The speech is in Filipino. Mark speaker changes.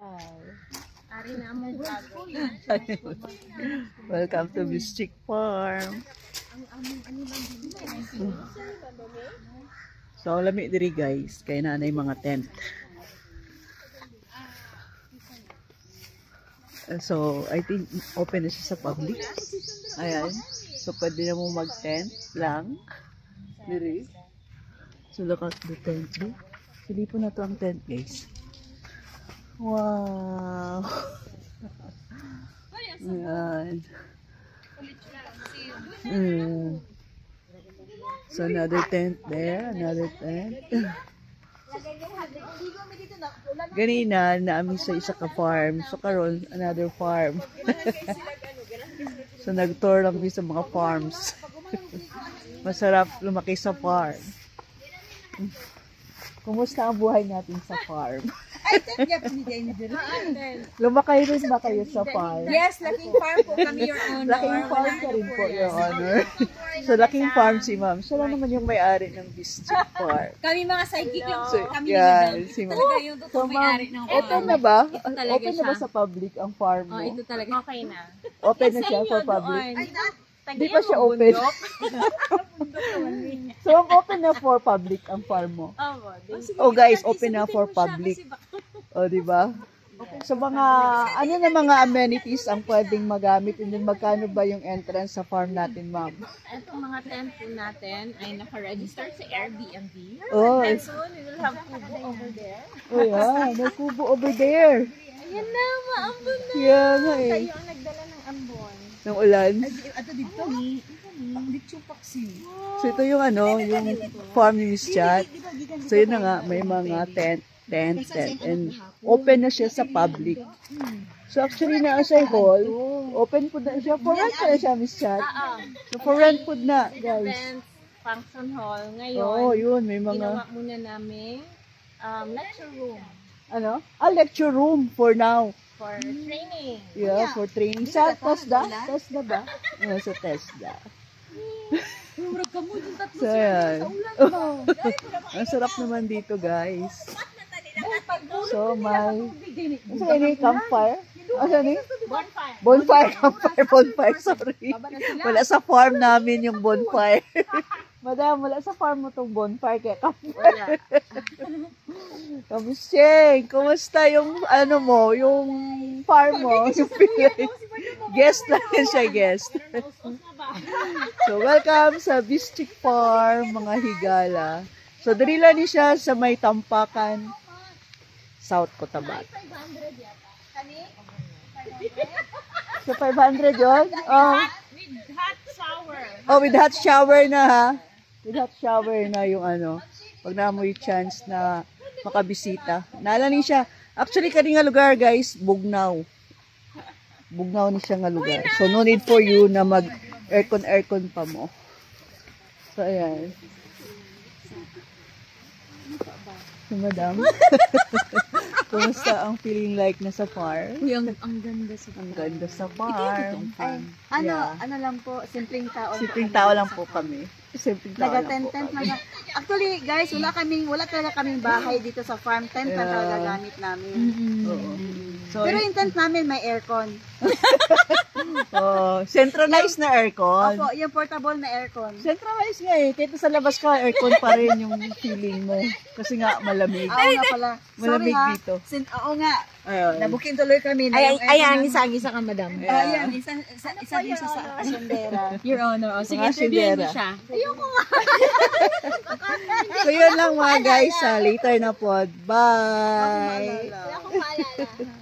Speaker 1: Ari na mo bago.
Speaker 2: Welcome to Bistik Farm. So, lami diri guys. Kaya nanay mga tent. So, I think open na siya sa public. Ayan. So, pwede na mo mag-tent lang. Diri. So, look at the tent. Silipo na to ang tent guys. Wow! Ayan. So, another tent there. Another tent. Ganina, namin sa isa ka farm. So, karon another farm. So, nag-tour lang din sa mga farms. Masarap lumaki sa farm. Kumusta ang buhay natin sa farm? Lumakay rin ba kayo sa farm?
Speaker 1: Yes, Laking Farm po kami, Your Honor.
Speaker 2: Laking Farm ka rin po, Your Honor. So, Laking Farm si Ma'am. Siya lang naman yung may-ari ng Bistik Farm.
Speaker 1: Kami mga psychic lang
Speaker 2: So,
Speaker 1: po. Kami
Speaker 2: yan,
Speaker 1: yung
Speaker 2: si Ma'am.
Speaker 1: talaga yung
Speaker 2: So,
Speaker 1: totoong
Speaker 2: Ma'am,
Speaker 1: may-ari ng farm.
Speaker 2: open na ba?
Speaker 1: talaga
Speaker 2: Open na ba
Speaker 1: siya.
Speaker 2: sa public ang farm mo?
Speaker 1: Oh, ito talaga. Okay na.
Speaker 2: Open na siya for public? Di pa siya open. So, open na for public ang farm mo? Oh, guys, open na for public. O, di ba? So, mga, ano na mga amenities ang pwedeng magamit? And then, magkano ba yung entrance sa farm natin, ma'am?
Speaker 1: Itong mga tent po natin ay naka-register sa Airbnb.
Speaker 2: Oh,
Speaker 1: And soon, we will have kubo over there.
Speaker 2: oh yeah, may kubo over there.
Speaker 1: Ayan na, maambon na.
Speaker 2: Yeah, nga eh.
Speaker 1: Kayo ang nagdala ng ambon.
Speaker 2: Ng ulan.
Speaker 1: Ato dito? Ang ditsupaksi.
Speaker 2: So, ito yung ano, yung farm ni Miss Chat. So, yun na nga, may mga tent. And open na siya sa public. So, actually na siya hall. Open po na siya. For rent na siya, Miss Chat. So, for rent po na, guys.
Speaker 1: Events, function hall. Ngayon,
Speaker 2: Oo, yun. May
Speaker 1: ginawa
Speaker 2: mga,
Speaker 1: muna namin lecture room
Speaker 2: ano? Lecture room for now.
Speaker 1: for training.
Speaker 2: Yeah, for training. Sa TESDA? TESDA ba? Sa TESDA. So, yan. Ang sarap naman dito, guys. So, may... Ano ni? Campfire? Ano ni?
Speaker 1: Bonfire.
Speaker 2: Bonfire, sorry. Wala sa farm namin yung bonfire. Madam, wala sa farm mo tong bonfire kaya campfire. Kamusta? Kumusta yung ano mo, yung farm mo? Yung guest lang yan siya, guest. So, welcome sa Bistik Farm, mga higala. So, darila ni siya sa may Tampakan, South Cotabato. So, 500 yun? Oh.
Speaker 1: With hot shower.
Speaker 2: Oh, with hot shower na ha. With hot shower na yung ano. Pag na mo yung chance na makabisita. Naalala ni siya. Actually, kani nga lugar guys, Bugnaw. Bugnaw ni siya nga lugar. So, no need for you na mag aircon pa mo. So, ayan. So, madam. Kumusta ang feeling like na sa farm?
Speaker 1: Uy, ang ganda sa
Speaker 2: Ang ganda sa farm.
Speaker 1: ano lang po, simpleng tao.
Speaker 2: Simpleng tao lang po kami. Simpleng tao lang po
Speaker 3: Naga-tent
Speaker 2: kami.
Speaker 3: lang. Actually, guys, wala talaga kaming bahay dito sa farm. Tent na talaga gamit namin.
Speaker 2: Oo. So,
Speaker 3: Pero yung tent namin may aircon.
Speaker 2: centralized na aircon.
Speaker 3: Opo, yung portable na aircon.
Speaker 2: Centralized nga eh. Kahit sa labas ka, aircon pa rin yung feeling mo. Kasi nga, malamig.
Speaker 3: Oo nga pala.
Speaker 2: Malamig
Speaker 3: Sorry ha.
Speaker 2: dito.
Speaker 3: Oo nga.
Speaker 2: Ayun.
Speaker 3: Nabuking tuloy kami.
Speaker 1: Ayan, isa ka, madam.
Speaker 3: Ayan, isa din siya sa asyendera.
Speaker 1: Your Honor. O, sige,
Speaker 2: Mga
Speaker 1: interviewin
Speaker 2: sindera.
Speaker 1: mo siya.
Speaker 2: So, yun lang mga guys. Later na po. Bye!
Speaker 3: Wala akong maalala.